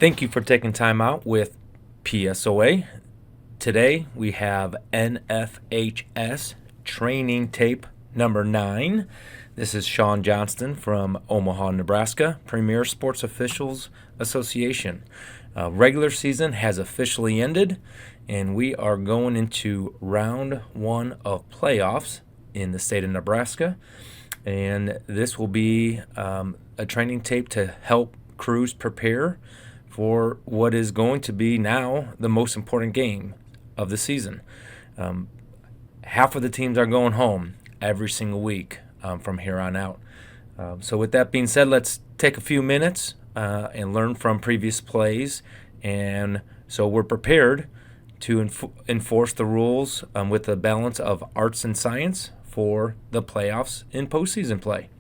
Thank you for taking time out with PSOA. Today we have NFHS training tape number 9. This is Sean Johnston from Omaha, Nebraska, Premier Sports Officials Association. Regular season has officially ended, and we are going into round 1 of playoffs in the state of Nebraska. And this will be a training tape to help crews prepare for what is going to be now the most important game of the season. Half of the teams are going home every single week from here on out. So with that being said, let's take a few minutes and learn from previous plays, and so we're prepared to enforce the rules with a balance of arts and science for the playoffs in postseason play.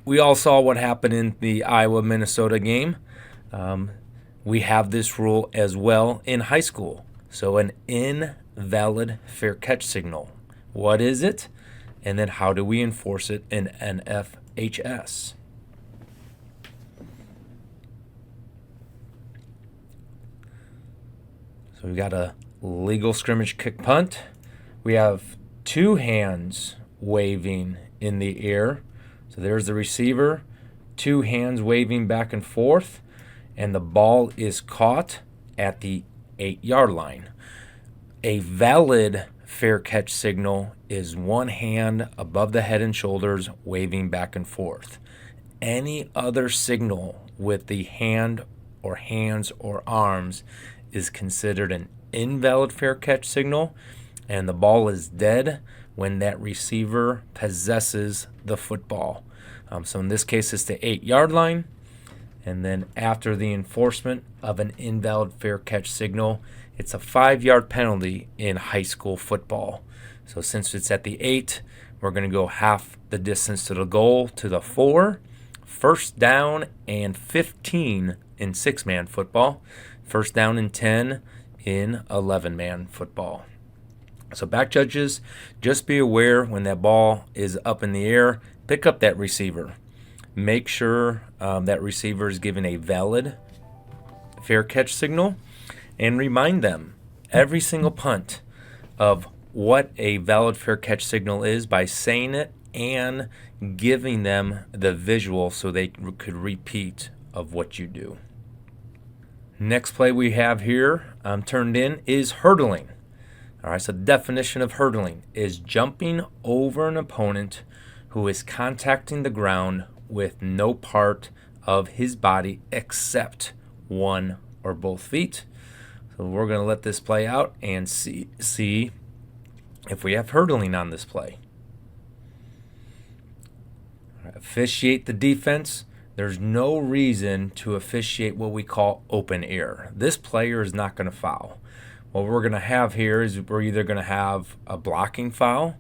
We all saw what happened in the Iowa-Minnesota game. We have this rule as well in high school. So an invalid fair catch signal. What is it? And then how do we enforce it in NFHS? So we got a legal scrimmage kick punt. We have 2 hands waving in the air. So there's the receiver, 2 hands waving back and forth, and the ball is caught at the 8-yard line. A valid fair catch signal is 1 hand above the head and shoulders waving back and forth. Any other signal with the hand or hands or arms is considered an invalid fair catch signal, and the ball is dead when that receiver possesses the football. So in this case, it's the 8-yard line. And then after the enforcement of an invalid fair catch signal, it's a 5-yard penalty in high school football. So since it's at the 8, we're going to go half the distance to the goal to the 4. First down and 15 in 6-man football. First down and 10 in 11-man football. So back judges, just be aware when that ball is up in the air, pick up that receiver. Make sure that receiver is given a valid fair catch signal, and remind them every single punt of what a valid fair catch signal is by saying it and giving them the visual so they could repeat of what you do. Next play we have here turned in is hurdling. All right, so the definition of hurdling is jumping over an opponent who is contacting the ground with no part of his body except 1 or both feet. So we're going to let this play out and see if we have hurdling on this play. All right, officiate the defense. There's no reason to officiate what we call open air. This player is not going to foul. What we're going to have here is we're either going to have a blocking foul,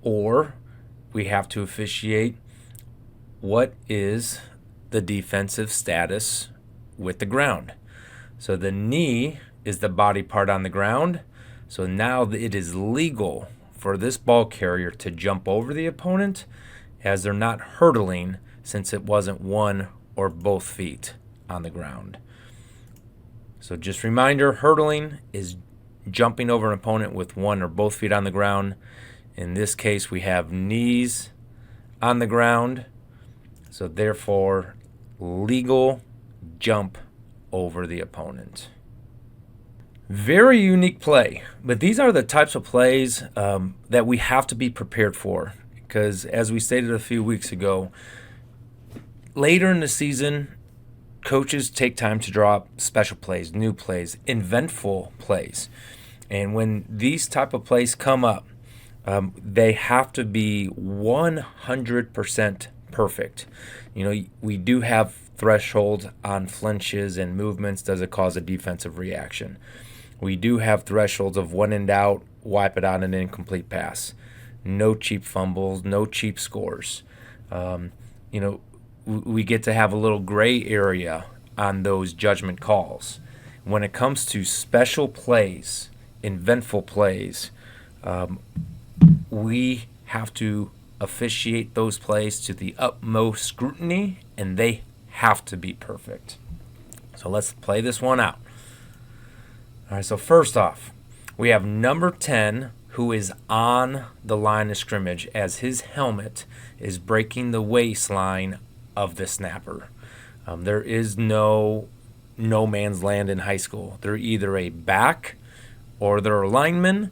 or we have to officiate what is the defensive status with the ground. So the knee is the body part on the ground. So now it is legal for this ball carrier to jump over the opponent, as they're not hurdling since it wasn't 1 or both feet on the ground. So just reminder, hurdling is jumping over an opponent with 1 or both feet on the ground. In this case, we have knees on the ground. So therefore, legal jump over the opponent. Very unique play, but these are the types of plays that we have to be prepared for, because as we stated a few weeks ago, later in the season, coaches take time to draw up special plays, new plays, inventful plays. And when these type of plays come up, they have to be 100% perfect. You know, we do have thresholds on flinches and movements. Does it cause a defensive reaction? We do have thresholds of when in doubt, wipe it on an incomplete pass. No cheap fumbles, no cheap scores. We get to have a little gray area on those judgment calls. When it comes to special plays, inventful plays, we have to officiate those plays to the utmost scrutiny, and they have to be perfect. So let's play this one out. All right, so first off, we have number 10 who is on the line of scrimmage as his helmet is breaking the waistline of the snapper. There is no man's land in high school. They're either a back or they're a lineman.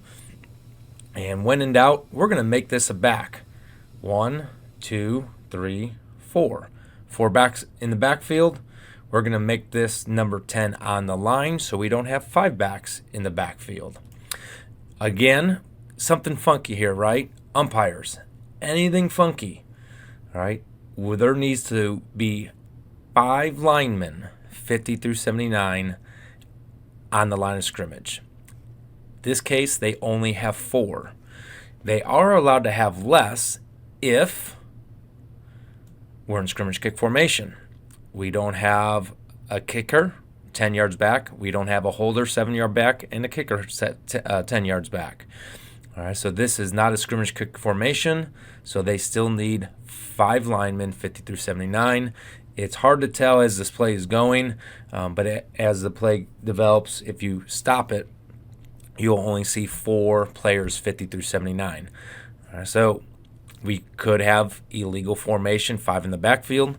And when in doubt, we're going to make this a back. 1, 2, 3, 4. 4 backs in the backfield. We're going to make this number 10 on the line so we don't have 5 backs in the backfield. Again, something funky here, right? Umpires, anything funky, all right? Well, there needs to be 5 linemen, 50 through 79, on the line of scrimmage. This case, they only have 4. They are allowed to have less if we're in scrimmage kick formation. We don't have a kicker 10 yards back. We don't have a holder 7 yard back and a kicker 10 yards back. All right, so this is not a scrimmage kick formation, so they still need 5 linemen, 50 through 79. It's hard to tell as this play is going, but as the play develops, if you stop it, you'll only see 4 players, 50 through 79. All right, so we could have illegal formation, 5 in the backfield.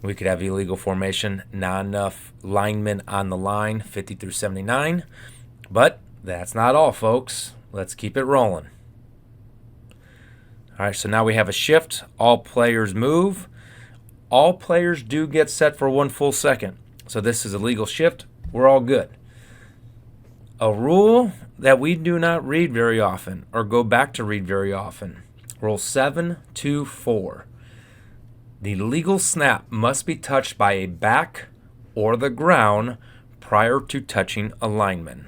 We could have illegal formation, not enough linemen on the line, 50 through 79. But that's not all, folks. Let's keep it rolling. All right, so now we have a shift. All players move. All players do get set for 1 full second. So this is a legal shift. We're all good. A rule that we do not read very often or go back to read very often. Rule 724. The legal snap must be touched by a back or the ground prior to touching a lineman.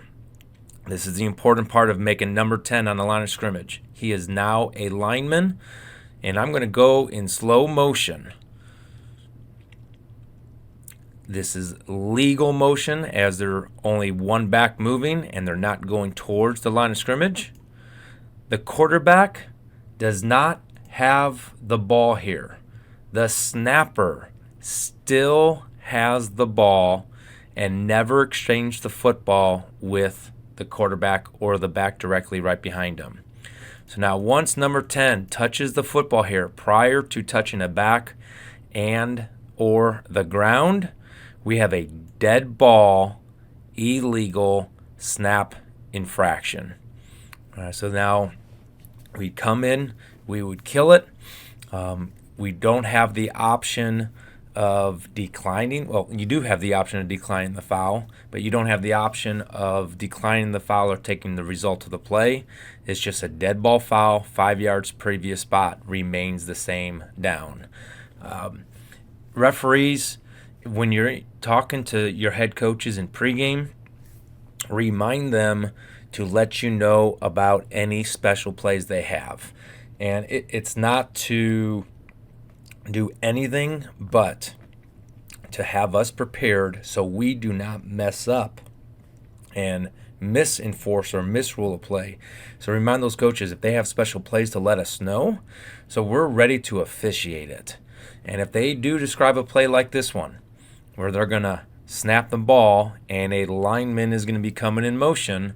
This is the important part of making number 10 on the line of scrimmage. He is now a lineman, and I'm going to go in slow motion. This is legal motion as they're only 1 back moving and they're not going towards the line of scrimmage. The quarterback does not have the ball here. The snapper still has the ball and never exchanged the football with the quarterback or the back directly right behind him. So now once number 10 touches the football here prior to touching a back and or the ground, we have a dead ball, illegal snap infraction. All right, so now we come in, we would kill it. We don't have the option of declining. Well, you do have the option of declining the foul, but you don't have the option of declining the foul or taking the result of the play. It's just a dead ball foul. 5 yards previous spot remains the same down. Referees, when you're talking to your head coaches in pregame, remind them to let you know about any special plays they have. And it's not to do anything but to have us prepared so we do not mess up and misenforce or misrule a play. So remind those coaches if they have special plays to let us know so we're ready to officiate it. And if they do describe a play like this one where they're going to snap the ball and a lineman is going to be coming in motion,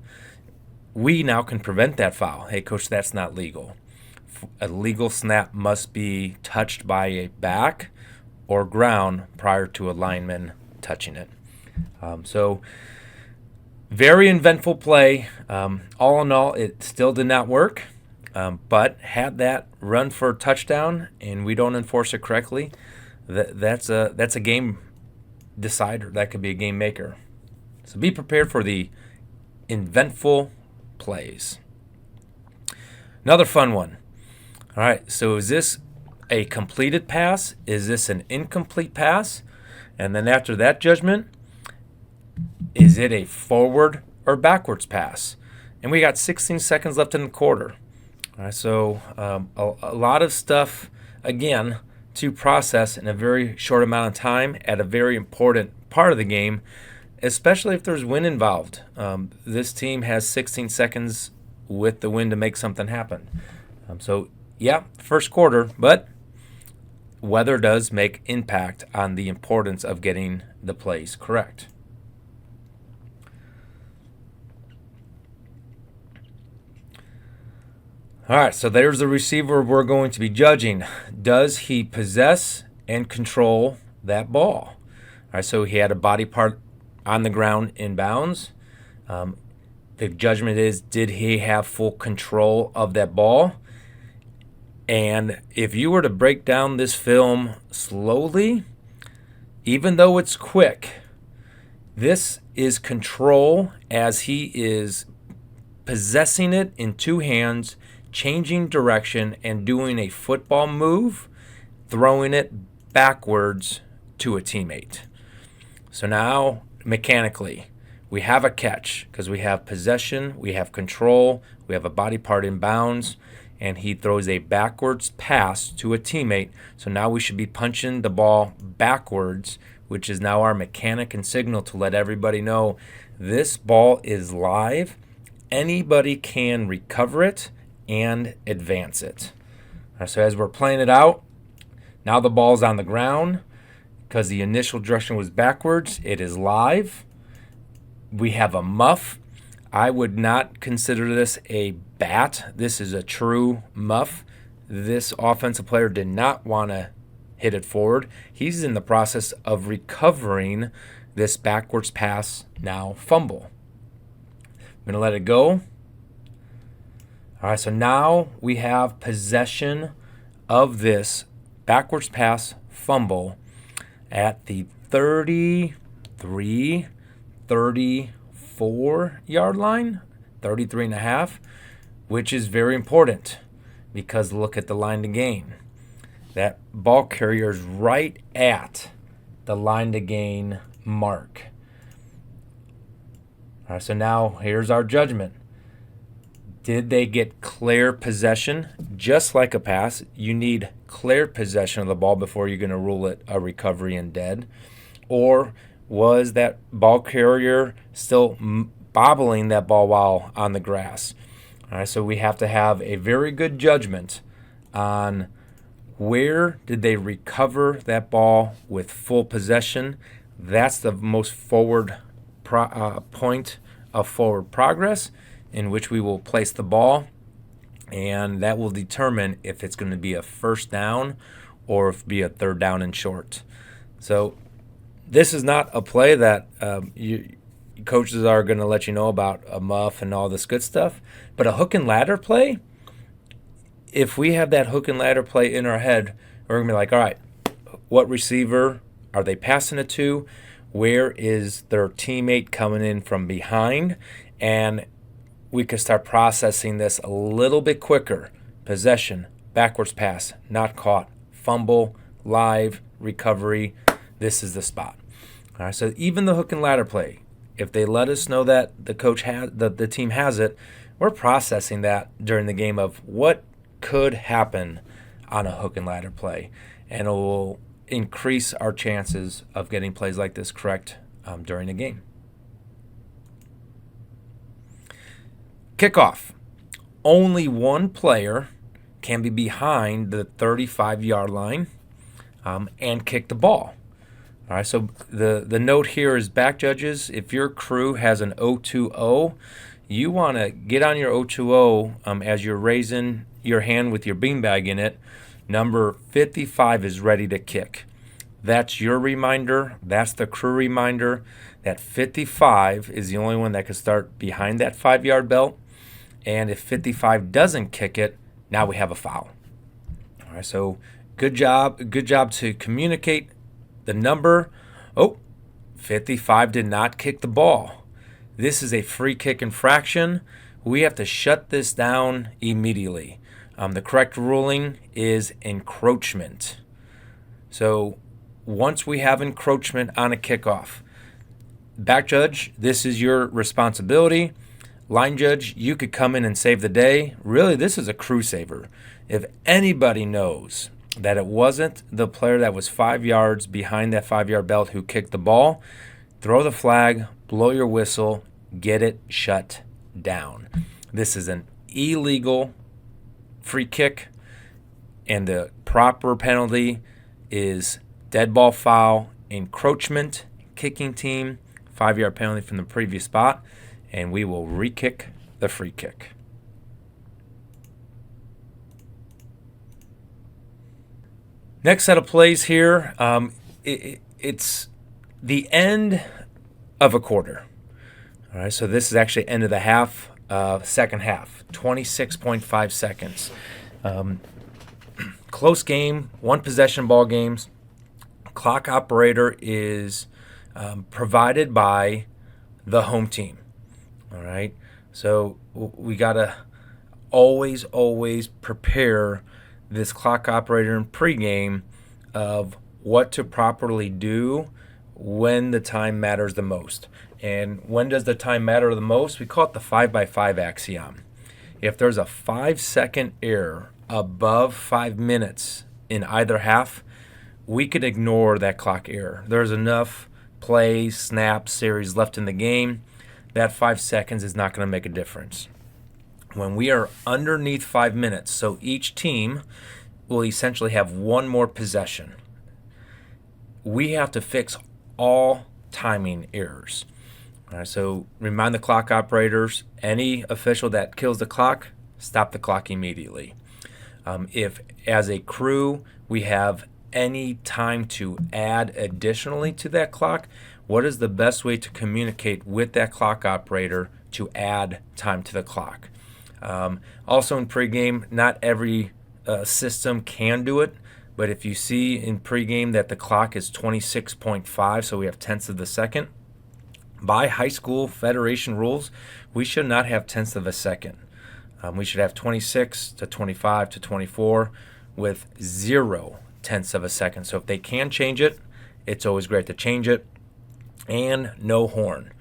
we now can prevent that foul. Hey, coach, that's not legal. A legal snap must be touched by a back or ground prior to a lineman touching it. So very eventful play. All in all, it still did not work. But had that run for a touchdown and we don't enforce it correctly, that's a game decider. That could be a game maker. So be prepared for the eventful plays. Another fun one. All right, so is this a completed pass? Is this an incomplete pass? And then after that judgment, is it a forward or backwards pass? And we got 16 seconds left in the quarter. All right, so a lot of stuff, again, to process in a very short amount of time at a very important part of the game, especially if there's wind involved. This team has 16 seconds with the wind to make something happen. So, yeah, first quarter, but weather does make impact on the importance of getting the plays correct. All right, so there's the receiver we're going to be judging. Does he possess and control that ball? All right, so he had a body part on the ground in bounds. The judgment is, did he have full control of that ball? And if you were to break down this film slowly, even though it's quick, this is control as he is possessing it in two hands, changing direction, and doing a football move, throwing it backwards to a teammate. So now, mechanically, we have a catch because we have possession, we have control, we have a body part in bounds, and he throws a backwards pass to a teammate. So now we should be punching the ball backwards, which is now our mechanic and signal to let everybody know this ball is live. Anybody can recover it and advance it. So as we're playing it out, now the ball's on the ground because the initial direction was backwards. It is live. We have a muff. I would not consider this a bat. This is a true muff. This offensive player did not want to hit it forward. He's in the process of recovering this backwards pass, now fumble. I'm going to let it go. All right, so now we have possession of this backwards pass fumble at the 33, 34 yard line, 33 and a half, which is very important because look at the line to gain. That ball carrier is right at the line to gain mark. All right, so now here's our judgment. Did they get clear possession? Just like a pass, you need clear possession of the ball before you're going to rule it a recovery and dead. Or was that ball carrier still bobbling that ball while on the grass? All right, so we have to have a very good judgment on where did they recover that ball with full possession. That's the most forward point of forward progress in which we will place the ball, and that will determine if it's going to be a first down or if it be a third down and short. So this is not a play that coaches are going to let you know about a muff and all this good stuff, but a hook and ladder play, if we have that hook and ladder play in our head, we're going to be like, all right, what receiver are they passing it to? Where is their teammate coming in from behind? And we can start processing this a little bit quicker. Possession, backwards pass, not caught, fumble, live, recovery. This is the spot. All right, so even the hook and ladder play, if they let us know that the coach has the team has it, we're processing that during the game of what could happen on a hook and ladder play, and it will increase our chances of getting plays like this correct during a game. Kickoff. Only one player can be behind the 35-yard line and kick the ball. All right, so the note here is back judges, if your crew has an 0-2-0, you want to get on your 0-2-0 as you're raising your hand with your beanbag in it. Number 55 is ready to kick. That's your reminder. That's the crew reminder. That 55 is the only one that can start behind that 5-yard belt. And if 55 doesn't kick it, now we have a foul. All right, so good job to communicate the number. 55 did not kick the ball. This is a free kick infraction. We have to shut this down immediately. The correct ruling is encroachment. So once we have encroachment on a kickoff, back judge, this is your responsibility. Line judge, you could come in and save the day. Really, this is a crew saver. If anybody knows that it wasn't the player that was 5 yards behind that 5-yard belt who kicked the ball, throw the flag, blow your whistle, get it shut down. This is an illegal free kick, and the proper penalty is dead ball foul, encroachment, kicking team, 5-yard penalty from the previous spot, and we will re-kick the free kick. Next set of plays here, it's the end of a quarter. All right, so this is actually end of the half, second half, 26.5 seconds. Close game, one possession ball games. Clock operator is provided by the home team. All right, so we gotta always prepare this clock operator in pregame of what to properly do when the time matters the most. And when does the time matter the most? We call it the 5x5 axiom. If there's a 5-second error above 5 minutes in either half, we could ignore that clock error. There's enough plays, snaps, series left in the game. That 5 seconds is not going to make a difference. When we are underneath 5 minutes, so each team will essentially have one more possession, we have to fix all timing errors. All right, so remind the clock operators, any official that kills the clock, stop the clock immediately. If, as a crew, we have any time to add additionally to that clock, what is the best way to communicate with that clock operator to add time to the clock? Also in pregame, not every system can do it, but if you see in pregame that the clock is 26.5, so we have tenths of the second, by high school federation rules, we should not have tenths of a second. We should have 26 to 25 to 24 with 0 tenths of a second. So if they can change it, it's always great to change it. And no horn.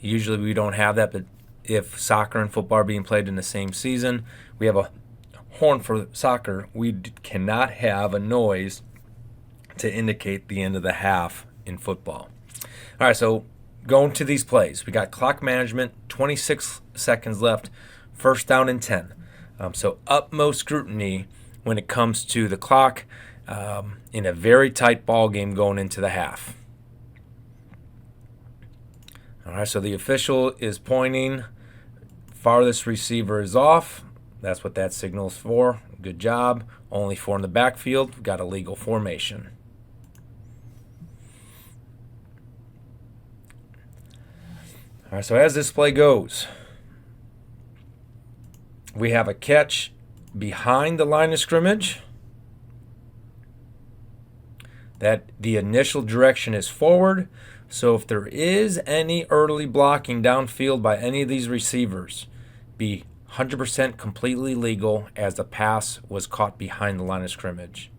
Usually we don't have that, but if soccer and football are being played in the same season, we have a horn for soccer. We cannot have a noise to indicate the end of the half in football. All right, so going to these plays, we got clock management, 26 seconds left, first down and 10. So utmost scrutiny when it comes to the clock in a very tight ball game going into the half. All right, so the official is pointing, farthest receiver is off. That's what that signal's for. Good job. Only 4 in the backfield. We've got a legal formation. All right, so as this play goes, we have a catch behind the line of scrimmage. That the initial direction is forward. So if there is any early blocking downfield by any of these receivers, be 100% completely legal as the pass was caught behind the line of scrimmage.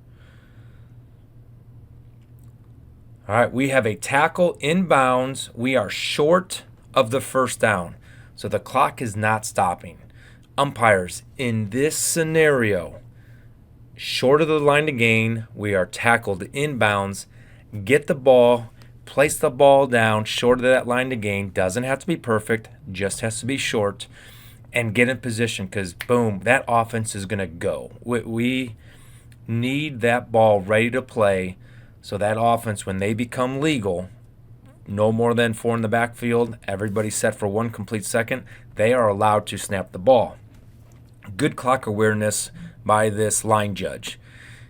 All right, we have a tackle inbounds. We are short of the first down. So the clock is not stopping. Umpires, in this scenario, short of the line to gain, we are tackled inbounds. Get the ball, place the ball down short of that line to gain. Doesn't have to be perfect, just has to be short. And get in position because, boom, that offense is going to go. We need that ball ready to play so that offense, when they become legal, no more than 4 in the backfield, everybody's set for 1 complete second, they are allowed to snap the ball. Good clock awareness by this line judge.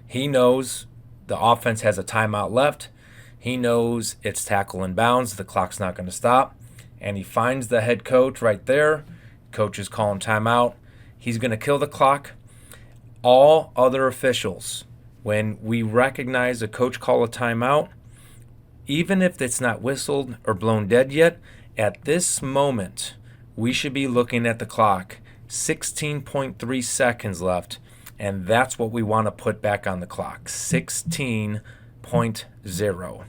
He knows the offense has a timeout left. He knows it's tackle in bounds. The clock's not going to stop. And he finds the head coach right there. Coach is calling timeout. He's going to kill the clock. All other officials, when we recognize a coach call a timeout, even if it's not whistled or blown dead yet, at this moment, we should be looking at the clock. 16.3 seconds left, and that's what we want to put back on the clock. 16.0. All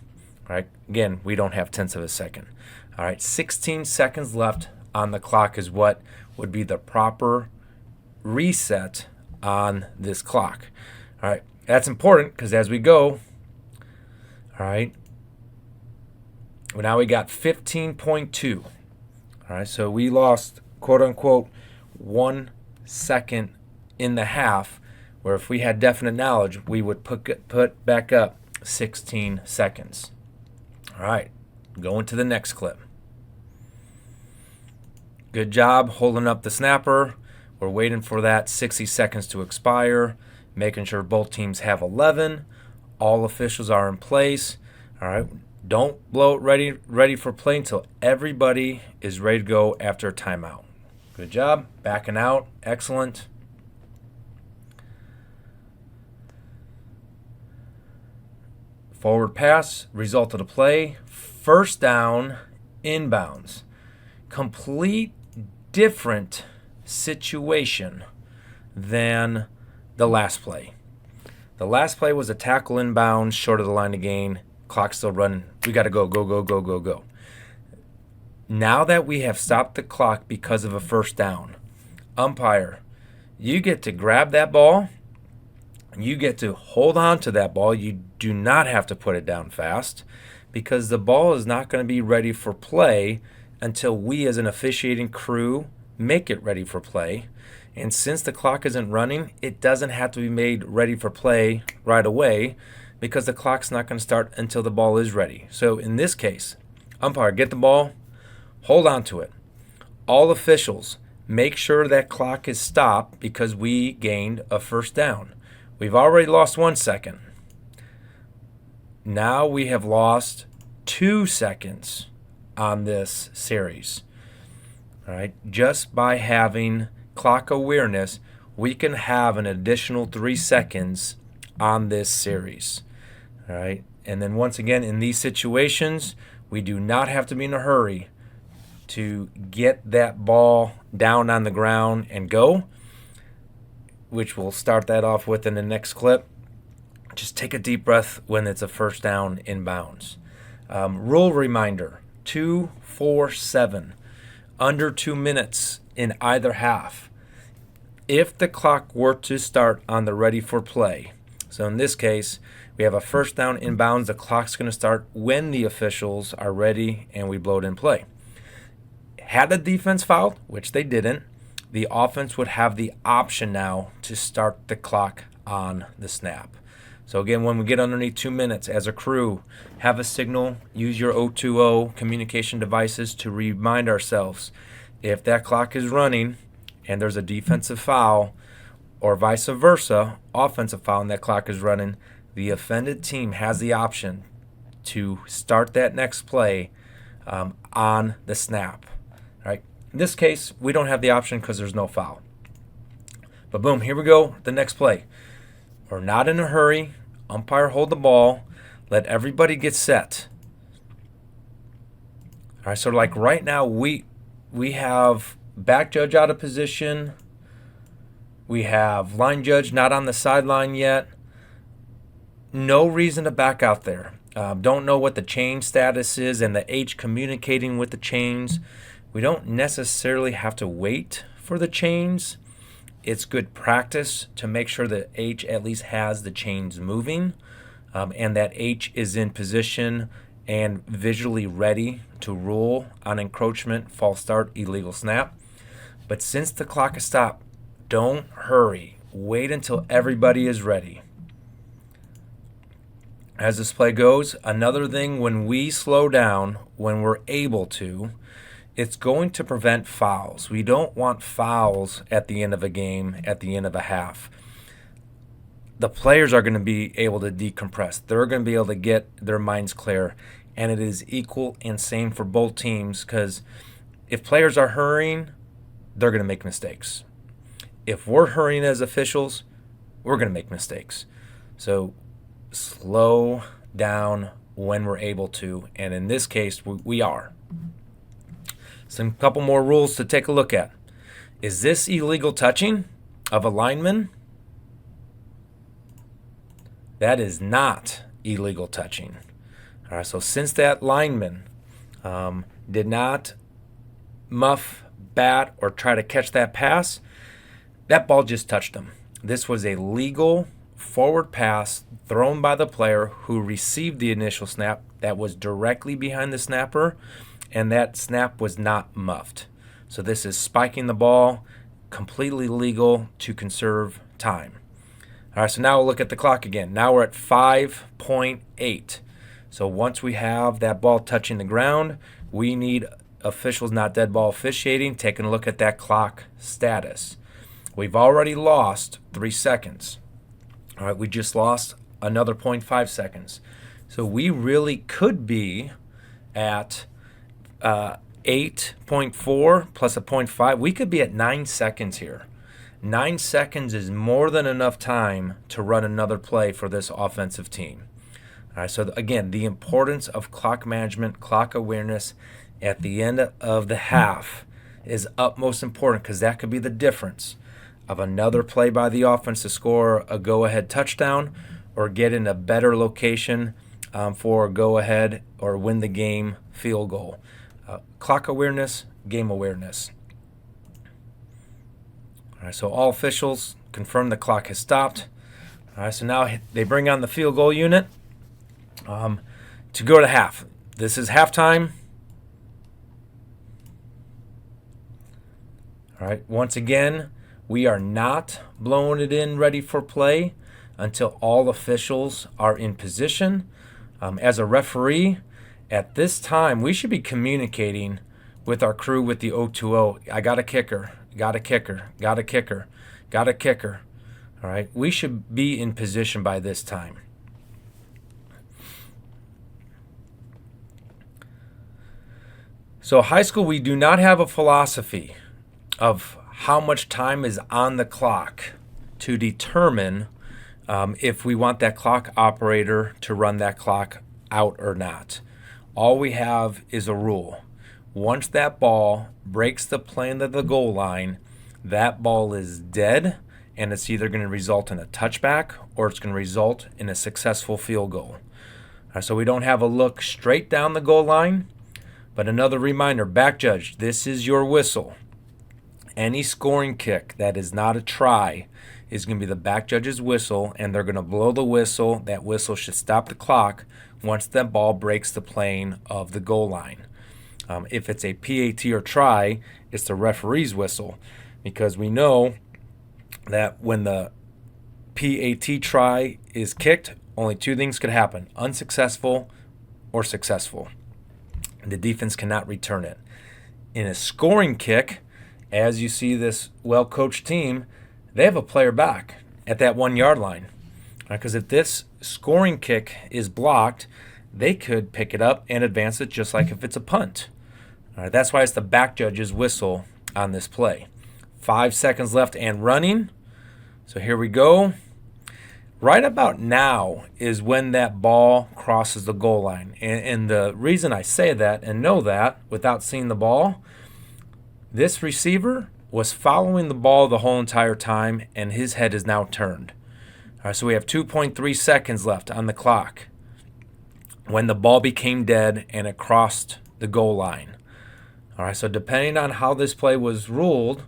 right, again, we don't have tenths of a second. All right, 16 seconds left on the clock is what would be the proper reset on this clock. All right, that's important because as we go, all right, now we got 15.2. All right, so we lost, quote unquote, 1 second in the half, where if we had definite knowledge, we would put back up 16 seconds. All right, going to the next clip. Good job holding up the snapper. We're waiting for that 60 seconds to expire. making sure both teams have 11. All officials are in place. All right. Don't blow it ready for play until everybody is ready to go after a timeout. Good job. Backing out. Excellent. Forward pass, result of the play. First down, inbounds. Complete different situation than the last play. The last play was a tackle inbounds, short of the line of gain. Clock's still running. We got to go, go, go, go, go, go. Now that we have stopped the clock because of a first down, umpire, you get to grab that ball. You get to hold on to that ball. You do not have to put it down fast because the ball is not going to be ready for play until we as an officiating crew make it ready for play. And since the clock isn't running, it doesn't have to be made ready for play right away because the clock's not going to start until the ball is ready. So in this case, umpire, get the ball, hold on to it. All officials, make sure that clock is stopped because we gained a first down. We've already lost 1 second. Now we have lost 2 seconds on this series. All right, just by having clock awareness, we can have an additional 3 seconds on this series. All right, and then once again, in these situations, we do not have to be in a hurry to get that ball down on the ground and go, which we'll start that off with in the next clip. Just take a deep breath when it's a first down inbounds. Rule reminder, 2-4-7, under 2 minutes in either half. If the clock were to start on the ready for play, so in this case, we have a first down inbounds, the clock's going to start when the officials are ready and we blow it in play. Had the defense fouled, which they didn't, the offense would have the option now to start the clock on the snap. So again, when we get underneath 2 minutes, as a crew, have a signal, use your 020 communication devices to remind ourselves if that clock is running and there's a defensive foul or vice versa, offensive foul and that clock is running, the offended team has the option to start that next play on the snap. All right. In this case, we don't have the option because there's no foul. But boom, here we go, the next play. We're not in a hurry. Umpire, hold the ball. Let everybody get set. All right, so like right now, we have back judge out of position. We have line judge not on the sideline yet. No reason to back out there. Don't know what the chain status is and the H communicating with the chains. We don't necessarily have to wait for the chains. It's good practice to make sure that H at least has the chains moving and that H is in position and visually ready to rule on encroachment, false start, illegal snap. But since the clock is stopped, don't hurry. Wait until everybody is ready. As this play goes, another thing, when we slow down, when we're able to, it's going to prevent fouls. We don't want fouls at the end of a game, at the end of a half. The players are going to be able to decompress. They're going to be able to get their minds clear. And it is equal and same for both teams because if players are hurrying, they're going to make mistakes. If we're hurrying as officials, we're going to make mistakes. So slow down when we're able to. And in this case, we are. Some couple more rules to take a look at. Is this illegal touching of a lineman? That is not illegal touching. All right, so since that lineman did not muff, bat, or try to catch that pass, that ball just touched him. This was a legal forward pass thrown by the player who received the initial snap that was directly behind the snapper, and that snap was not muffed. So this is spiking the ball, completely legal to conserve time. All right, so now we'll look at the clock again. Now we're at 5.8. So once we have that ball touching the ground, we need officials not dead ball officiating, taking a look at that clock status. We've already lost 3 seconds. All right, we just lost another 0.5 seconds. So we really could be at 8.4 plus a 0.5. We could be at 9 seconds here. 9 seconds is more than enough time to run another play for this offensive team. All right, so again, the importance of clock management, clock awareness at the end of the half is utmost important, because that could be the difference of another play by the offense to score a go-ahead touchdown or get in a better location for a go-ahead or win the game field goal. Clock awareness, game awareness. All right, so all officials confirm the clock has stopped. All right, so now they bring on the field goal unit to go to half. This is halftime. All right, once again, we are not blowing it in ready for play until all officials are in position. As a referee, at this time, we should be communicating with our crew with the O2O. I got a kicker, got a kicker, got a kicker, got a kicker. All right, we should be in position by this time. So high school, we do not have a philosophy of how much time is on the clock to determine if we want that clock operator to run that clock out or not. All we have is a rule. Once that ball breaks the plane of the goal line, that ball is dead, and it's either going to result in a touchback or it's going to result in a successful field goal. So we don't have a look straight down the goal line. But another reminder, back judge, this is your whistle. Any scoring kick that is not a try is going to be the back judge's whistle, and they're going to blow the whistle. That whistle should stop the clock once that ball breaks the plane of the goal line. If it's a PAT or try, it's the referee's whistle, because we know that when the PAT try is kicked, only two things could happen: unsuccessful or successful. The defense cannot return it. In a scoring kick, as you see this well-coached team, they have a player back at that 1 yard line. Because if this scoring kick is blocked, they could pick it up and advance it just like if it's a punt. That's why it's the back judge's whistle on this play. 5 seconds left and running. So here we go. Right about now is when that ball crosses the goal line. And the reason I say that and know that without seeing the ball, this receiver was following the ball the whole entire time, and his head is now turned. All right, so we have 2.3 seconds left on the clock when the ball became dead and it crossed the goal line. All right, so depending on how this play was ruled,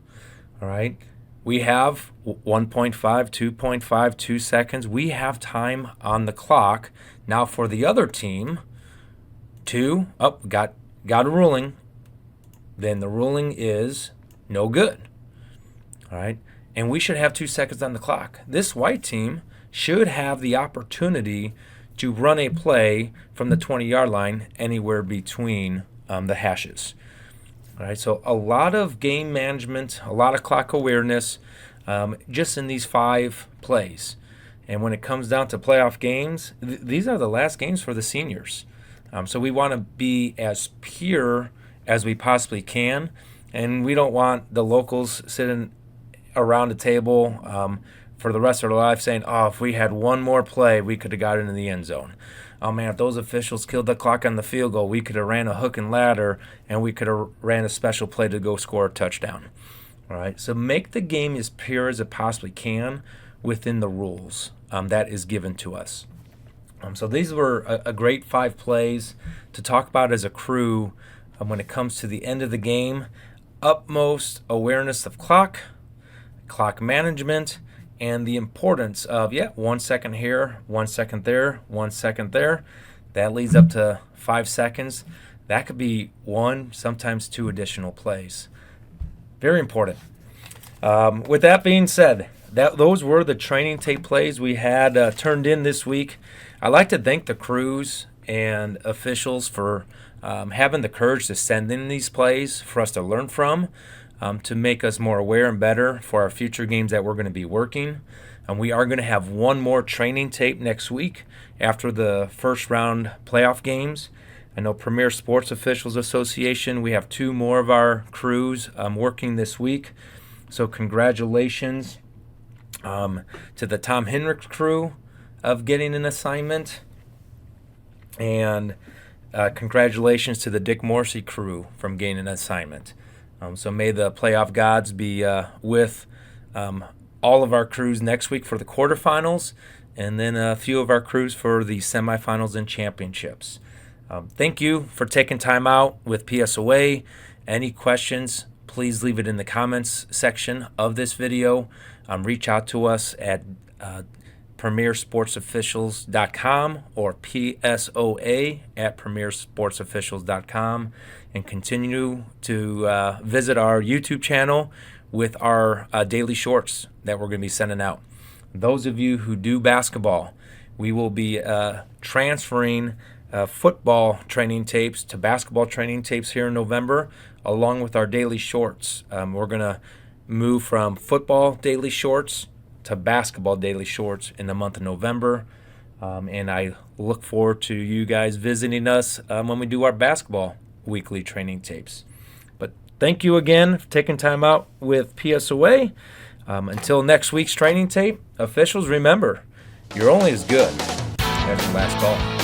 all right, we have 1.5, 2.5, 2 seconds. We have time on the clock. Now for the other team got a ruling. Then the ruling is no good. All right, and we should have 2 seconds on the clock. This white team should have the opportunity to run a play from the 20-yard line anywhere between the hashes. All right, so a lot of game management, a lot of clock awareness just in these 5 plays. And when it comes down to playoff games, these are the last games for the seniors. So we want to be as pure as we possibly can. And we don't want the locals sitting around a table for the rest of their life saying, oh, if we had one more play, we could have got into the end zone. Oh, man, if those officials killed the clock on the field goal, we could have ran a hook and ladder, and we could have ran a special play to go score a touchdown. All right, so make the game as pure as it possibly can within the rules that is given to us. So these were a great 5 plays to talk about as a crew when it comes to the end of the game. Utmost awareness of clock management, and the importance of, 1 second here, 1 second there, 1 second there. That leads up to 5 seconds. That could be 1, sometimes 2 additional plays. Very important. With that being said, those were the training tape plays we had turned in this week. I'd like to thank the crews and officials for having the courage to send in these plays for us to learn from, to make us more aware and better for our future games that we're going to be working. And we are going to have one more training tape next week after the first round playoff games. I know Premier Sports Officials Association, we have 2 more of our crews working this week. So congratulations to the Tom Henricks crew of getting an assignment. And congratulations to the Dick Morsey crew from getting an assignment. So may the playoff gods be with all of our crews next week for the quarterfinals, and then a few of our crews for the semifinals and championships. Thank you for taking time out with PSOA. Any questions, please leave it in the comments section of this video. Reach out to us at premiersportsofficials.com or psoa@premiersportsofficials.com, and continue to visit our YouTube channel with our daily shorts that we're going to be sending out. Those of you who do basketball, we will be transferring football training tapes to basketball training tapes here in November, along with our daily shorts. We're going to move from football daily shorts to basketball daily shorts in the month of November. And I look forward to you guys visiting us when we do our basketball weekly training tapes. But thank you again for taking time out with PSOA. Until next week's training tape, officials, remember, you're only as good as your last call.